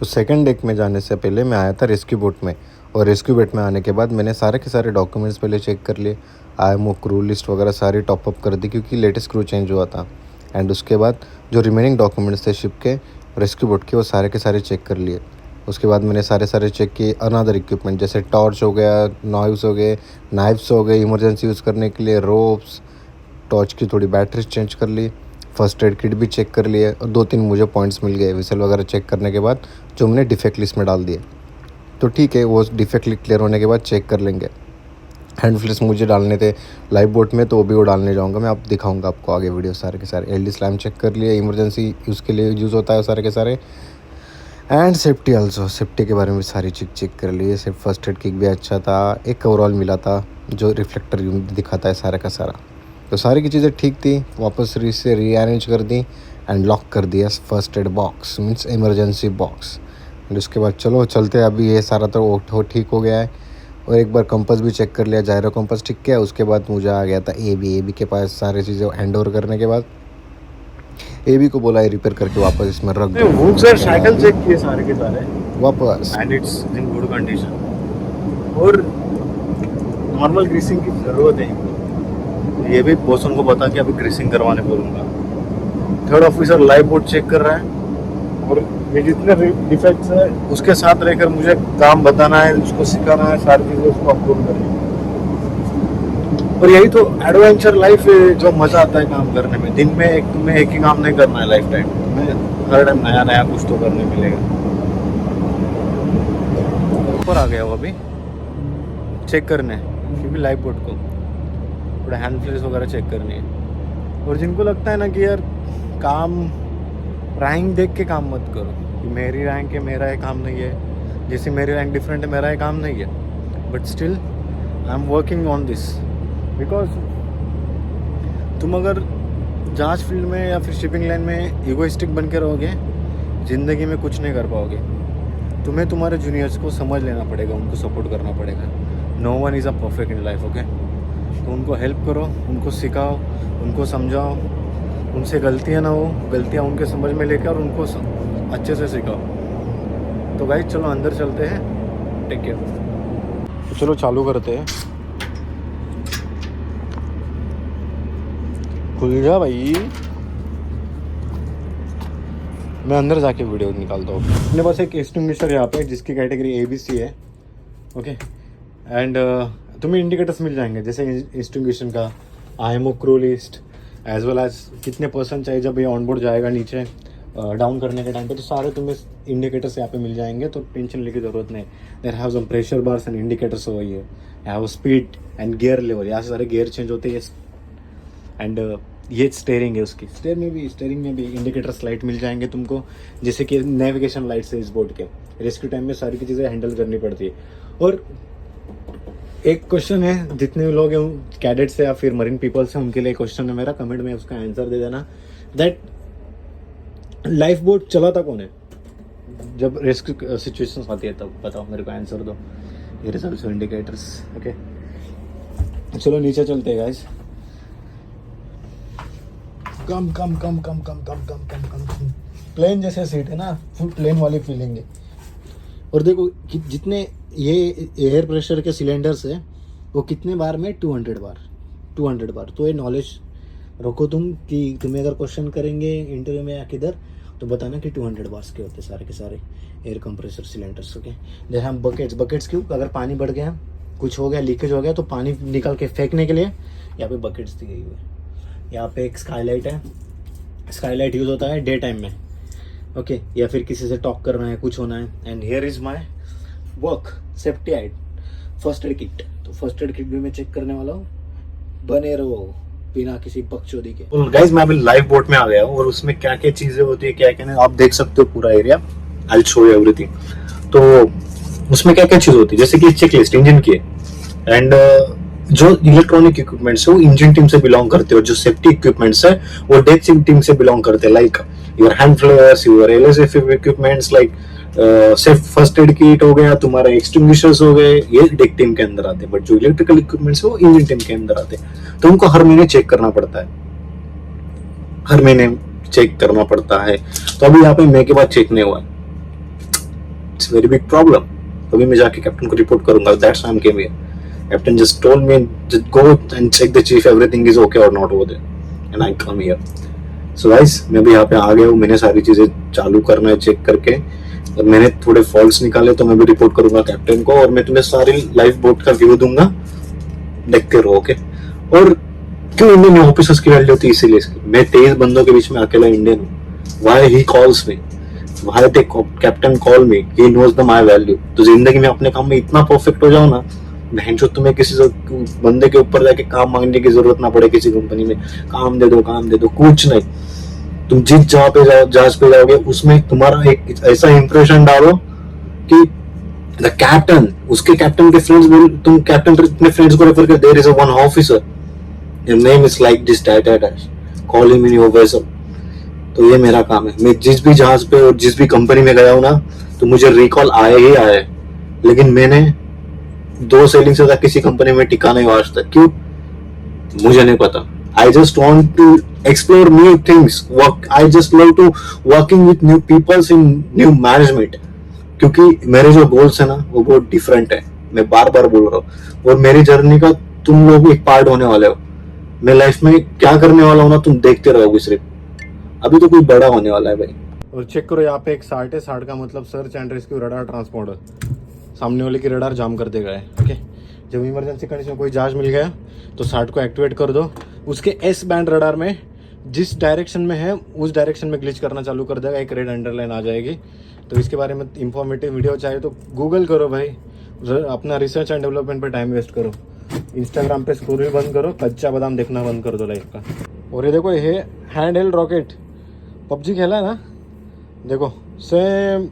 तो second deck में जाने से पहले मैं आया था रेस्क्यू बोट में, और रेस्क्यू बोट में आने के बाद मैंने सारे के सारे डॉक्यूमेंट्स पहले चेक कर लिए। आईएमओ क्रू लिस्ट वगैरह सारी टॉप अप कर दी क्योंकि लेटेस्ट क्रू चेंज हुआ था। एंड उसके बाद जो रिमेनिंग डॉक्यूमेंट्स थे शिप के, रेस्क्यू बोट के, वो सारे के सारे चेक कर लिए। उसके बाद मैंने सारे चेक किए। अनदर इक्विपमेंट जैसे टॉर्च हो गया, नॉइव्स हो गए, नाइफ्स हो गए इमरजेंसी यूज़ करने के लिए, रोप्स, टॉर्च की थोड़ी बैटरीज चेंज कर ली, फर्स्ट एड किट भी चेक कर लिए, और 2-3 मुझे पॉइंट्स मिल गए विसल वगैरह चेक करने के बाद, जो मैंने डिफेक्ट लिस्ट में डाल दिए। तो ठीक है, वो डिफेक्ट क्लियर होने के बाद चेक कर लेंगे। हैंड फ्लिस मुझे डालने थे लाइव बोट में, तो वो भी वो डालने जाऊंगा मैं, आप दिखाऊंगा आपको आगे वीडियो। सारे के सारे एलडी स्लैम चेक कर लिए, इमरजेंसी यूज़ के लिए यूज़ होता है सारे के सारे। एंड सेफ्टी आल्सो, सेफ्टी के बारे में भी सारी चेक कर लिए। सिर्फ फर्स्ट एड किट भी अच्छा था, एक ओवरऑल मिला था जो रिफ्लेक्टर यूनिट दिखाता है सारा का सारा। तो सारी की चीज़ें ठीक थी, वापस से रीअरेंज कर दी एंड लॉक कर दिया first aid box, means emergency box. And उसके बाद चलो चलते हैं। अभी ये सारा तो ठीक हो गया है, और एक बार कंपास भी चेक कर लिया, जायरो कंपास ठीक किया। उसके बाद मुझे आ गया था ए बी के पास। सारी चीज़ें हैंड ओवर करने के बाद ए को बोला है रिपेयर करके वापस इसमें रख दो। वो सर साइकिल चेक किए सारे के सारे वापस, and it's in good condition, और नॉर्मल ग्रीसिंग की ज़रूरत है। ये भी बॉसन को बता के अभी ग्रीसिंग करवाने बोलूँगा। Third officer lifeboat check कर रहा है, और ये जितने डिफेक्ट्स हैं उसके साथ रहकर मुझे काम बताना है, उसको सिखाना है, सारी चीज़ें उसको अप्रूव करनी है। और यही तो एडवेंचर लाइफ है, जो मज़ा आता है काम करने में। दिन में तुम्हें एक ही काम नहीं करना है लाइफ टाइम, तुम्हें हर टाइम नया नया कुछ तो करने मिलेगा। ऊपर आ गया वो अभी चेक करने, क्योंकि लाइव बोर्ड को थोड़ा हैंड फ्लेस वगैरह चेक करनी है। और जिनको लगता है ना कि यार काम रैंक देख के काम मत करो, कि मेरी रैंक है मेरा ये काम नहीं है, जैसे मेरी रैंक डिफरेंट है मेरा ये काम नहीं है, but still I am working on this. Because तुम अगर जहाज फील्ड में या फिर शिपिंग लाइन में इगोइस्टिक बन के रहोगे, ज़िंदगी में कुछ नहीं कर पाओगे। तुम्हें तुम्हारे जूनियर्स को समझ लेना पड़ेगा, उनको सपोर्ट करना पड़ेगा। No one is a perfect in life, okay. तो उनको हेल्प करो, उनको सिखाओ, उनको समझाओ, उनसे गलतियाँ ना हो, गलतियाँ उनके समझ में लेकर और उनको अच्छे से सिखाओ। तो गाइस चलो अंदर चलते हैं, टेक केयर। तो चलो चालू करते हैं। खुल जा भाई, मैं अंदर जाके वीडियो निकालता हूँ। मेरे पास एक एक्सटिंग्विशर यहाँ पे जिसकी कैटेगरी ABC है, ओके। एंड तुम्हें इंडिकेटर्स मिल जाएंगे, जैसे एक्सटिंग्विशन का, IMO crew list, as well as कितने % चाहिए जब ये ऑनबोर्ड जाएगा नीचे डाउन करने के टाइम पे। तो सारे तुम्हें इंडिकेटर्स यहाँ पे मिल जाएंगे, तो टेंशन लेने की ज़रूरत नहीं। There have some pressure bars and indicators over here, have speed and gear level, यहाँ से सारे गियर चेंज होते हैं। एंड ये स्टेयरिंग है, उसकी स्टेयरिंग में भी इंडिकेटर्स लाइट मिल जाएंगे तुमको, जैसे कि नेविगेशन लाइट्स है इस बोट के। रेस्क्यू टाइम में सारी की चीज़ें हैंडल करनी पड़ती है। और एक क्वेश्चन है, जितने लोग हैं कैडेट्स है या फिर मरीन पीपल्स हैं, उनके लिए क्वेश्चन है मेरा, कमेंट में उसका आंसर दे देना। दैट लाइफ बोट चलाता कौन है जब रेस्क्यू सिचुएशंस आती है, तब बताओ मेरे को, आंसर दो। ये रिजल्ट्स इंडिकेटर्स, ओके। चलो नीचे चलते हैं गाइस। कम प्लेन जैसे सीट है ना, फुल प्लेन वाली फीलिंग है। और देखो कि जितने ये एयर प्रेशर के सिलेंडर्स है, वो कितने बार में 200 बार। तो ये नॉलेज रखो तुम, कि तुम्हें अगर क्वेश्चन करेंगे इंटरव्यू में या किधर, तो बताना कि 200 बार्स के होते सारे के सारे एयर कंप्रेसर सिलेंडर्स, ओके। जैसे हम बकेट्स क्यों, अगर पानी बढ़ गया, कुछ हो गया, लीकेज हो गया, तो पानी निकाल के फेंकने के लिए यहाँ पे बकेट्स दी गई हुई है। यहाँ पे एक स्काईलाइट है, स्काईलाइट यूज़ होता है डे टाइम में, ओके, या फिर किसी से टॉक करना है, कुछ होना है। And here is my work safety aid, first aid kit. तो फर्स्ट एड किट भी मैं चेक करने वाला हूँ, बने रहो बिना किसी बकचोदी के। तो गाइस मैं अभी लाइव बोट में आ गया हूँ, और उसमें क्या क्या चीज़ें होती है, क्या क्या नहीं, आप देख सकते हो पूरा area. I will show you everything. तो उसमें क्या क्या चीज़ होती है, जैसे कि चेक लिस्ट इंजन की है, एंड जो इलेक्ट्रॉनिक इक्विपमेंट्स है वो इंजन टीम से बिलोंग करते हो, जो सेफ्टी इक्विपमेंट्स है वो डेक टीम से बिलोंग करते हैं, like your hand फ्लेयर्स, your LSF equipments, like सिर्फ फर्स्ट एड किट हो गया, तुम्हारा एक्सटिंग्विशर्स हो गए, ये डेक टीम के अंदर आते हैं। बट जो इलेक्ट्रिकल इक्विपमेंट्स है वो इंजन टीम के अंदर आते हैं। तो उनको हर महीने चेक करना पड़ता है, हर महीने चेक करना पड़ता है। तो अभी यहाँ पे मई के बाद चेक नहीं हुआ है, इट्स वेरी बिग प्रॉब्लम। अभी मैं जाके कैप्टन को रिपोर्ट करूंगा, that's I am came here. Captain just told me just go and check the chief everything is okay or not over there, and I come here. So guys, मैं भी यहाँ पे आ गया हूँ, मैंने सारी चीजें चालू करना है चेक करके, और मैंने थोड़े फॉल्ट्स निकाले तो मैं भी रिपोर्ट करूंगा कैप्टन को, और मैं तुम्हें सारी लाइफ बोट का व्यू दूंगा, देखते रहो, ओके। और क्यों इंडियन ऑफिसर्स की वैल्यू होती है, इसीलिए मैं 23 बंदों के बीच में अकेला इंडियन हूँ। Why he calls me, why they captain call me, he knows the my value. तो जिंदगी में अपने काम में इतना परफेक्ट हो जाओ ना, बहन चो, तुम्हें किसी बंदे के ऊपर जाके काम मांगने की जरूरत ना पड़े, किसी कंपनी में काम दे दो, कुछ नहीं। तुम जिस जहाज पे जाओगे उसमें तुम्हारा एक ऐसा इंप्रेशन डालो कि द कैप्टन, उसके कैप्टन के फ्रेंड्स बोल, तुम कैप्टन अपने फ्रेंड्स को रेफर कर, there is one officer, your name is like this dash, call him in your vessel. तो ये मेरा काम है। मैं जिस भी जहाज पे और जिस भी कंपनी में गया हूं ना, तो मुझे रिकॉल आए ही आए, लेकिन मैंने 2 सेलिंग से ज्यादा किसी कंपनी में टिका नहीं आज तक। क्यों, मुझे नहीं पता। I just want to explore new things. I just love to working with new peoples in new management. क्योंकि मेरे जो गोल्स है ना वो बहुत डिफरेंट है, मैं बार बार बोल रहा हूँ, और मेरी जर्नी का तुम लोग एक पार्ट होने वाले हो। मैं लाइफ में क्या करने वाला हूँ ना, तुम देखते रहोगे सिर्फ, अभी तो कोई बड़ा होने वाला है भाई। और चेक करो यहाँ पे एक 60 है, 60 का मतलब search and rescue radar transponder, सामने वाले की रडार जाम कर देगा है, ओके। जब इमरजेंसी कंडीशन में कोई जहाज मिल गया तो 60 को एक्टिवेट कर दो, उसके एस बैंड रडार में जिस डायरेक्शन में है उस डायरेक्शन में ग्लिच करना चालू कर देगा, एक रेड अंडरलाइन आ जाएगी। तो इसके बारे में इंफॉर्मेटिव वीडियो चाहिए तो गूगल करो भाई, अपना रिसर्च एंड डेवलपमेंट पे टाइम वेस्ट करो। इंस्टाग्राम पे स्क्रोल बंद करो, कच्चा बादाम देखना बंद कर दो लाइफ का। और ये देखो, ये हैंड हेल्ड रॉकेट, पबजी खेला है ना, देखो सेम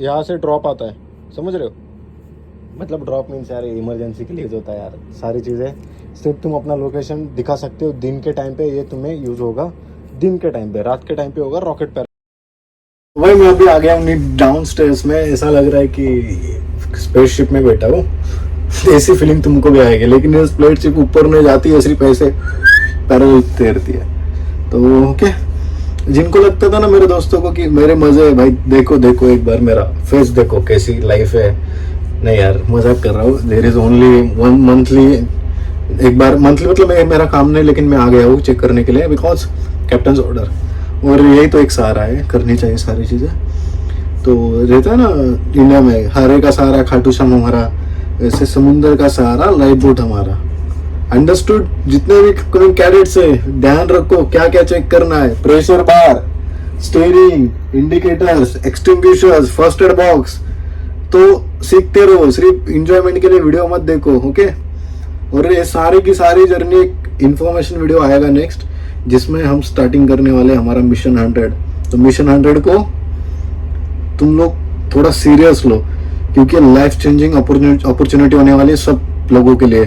यहाँ से ड्रॉप आता है, समझ रहे हो, मतलब ड्रॉप मीन्स यार इमरजेंसी के लिए जो होता है यार, सारी चीज़ें सिर्फ तुम अपना लोकेशन दिखा सकते हो। दिन के टाइम पे ये तुम्हें यूज़ होगा, दिन के टाइम पे, रात के टाइम पे होगा रॉकेट पर। वही मैं अभी आ गया हूँ डाउन स्टेयर्स में, ऐसा लग रहा है कि स्पेसशिप में बैठा हूँ, ऐसी फीलिंग तुमको भी आएगी। लेकिन ये प्लेट शिप ऊपर नहीं जाती है, सिर्फ ऐसे पैरल तैरती है। तो ओके, जिनको लगता था ना मेरे दोस्तों को कि मेरे मजे है भाई, देखो देखो एक बार मेरा फेस देखो कैसी लाइफ है। नहीं यार, मजाक कर रहा हूँ। There is only one monthly, एक बार मंथली मतलब मेरा काम नहीं, लेकिन मैं आ गया हूँ चेक करने के लिए, बिकॉज कैप्टन ऑर्डर। और यही तो एक सहारा है, करनी चाहिए सारी चीज़ें। तो रहता है ना इंडिया में, हरे का सहारा खाटू श्याम हमारा, वैसे समुंदर का सहारा लाइफ बोट हमारा। अंडरस्टूड? जितने भी कैडेट्स है, ध्यान रखो क्या क्या चेक करना है, pressure bar, steering, indicators, extinguishers, first aid box. तो सीखते रहो, सिर्फ इंजॉयमेंट के लिए वीडियो मत देखो, ओके। और ये सारी की सारी जर्नी एक इंफॉर्मेशन वीडियो आएगा नेक्स्ट, जिसमें हम स्टार्टिंग करने वाले हमारा मिशन 100। तो मिशन 100 को तुम लोग थोड़ा सीरियस लो, क्योंकि लाइफ चेंजिंग अपॉर्चुनिटी होने वाली है सब लोगों के लिए।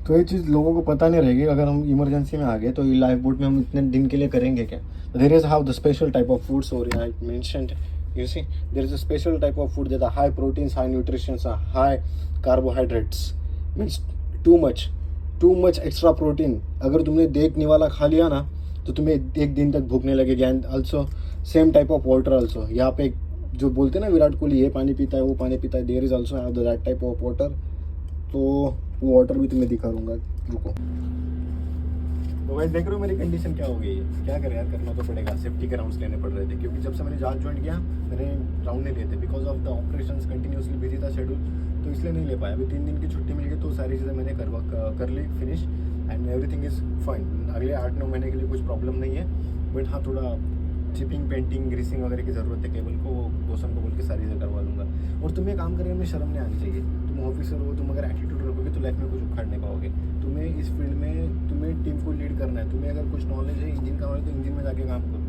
तो ये चीज़ लोगों को पता नहीं रहेगी, अगर हम इमरजेंसी में आ गए तो ये लाइफ बोट में हम इतने दिन के लिए करेंगे क्या। There is how the special type of foods, और I mentioned, you see there is a special type of food that are high proteins, high nutrition, high carbohydrates, means too much extra protein। अगर तुमने देख निवाला खा लिया ना तो तुम्हें एक दिन तक भूख नहीं लगेगी। And also same type of water also, यहाँ पे जो बोलते हैं ना विराट कोहली, ये पानी पीता है वो पानी पीता है, there is also that type of water. तो वो वाटर भी तुम्हें दिखा दूंगा, रुको। तो भाई देख रहे हो मेरी कंडीशन क्या हो गई है, क्या करें यार, करना तो पड़ेगा। सेफ्टी के राउंड्स लेने पड़ रहे थे, क्योंकि जब से मैंने जहाज ज्वाइन किया मैंने राउंड नहीं लिए थे, because of the operations continuously busy था शेड्यूल, तो इसलिए नहीं ले पाया। अभी 3 दिन की छुट्टी मिल गई तो सारी चीज़ें मैंने कर ली finish, and everything is fine. अगले 8-9 महीने के लिए कुछ प्रॉब्लम नहीं है, बट हाँ थोड़ा चिपिंग, पेंटिंग, ग्रीसिंग वगैरह की ज़रूरत है केबल को, बोसन को बोल के सारी चीज़ें करवा लूँगा। और तुम्हें काम करने में शर्म नहीं आनी चाहिए। तुम ऑफिसर हो, तुम अगर एटीट्यूड रखोगे तो लाइफ में कुछ उखाड़ नहीं पाओगे। तुम्हें इस फील्ड में तुम्हें टीम को लीड करना है। तुम्हें अगर कुछ नॉलेज है इंजन का नॉलेज, तो इंजन में जाके काम करो,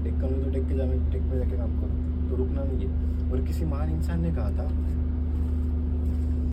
टेक करना तो टेक में जाके काम करो, तो रुकना नहीं है। और किसी महान इंसान ने कहा था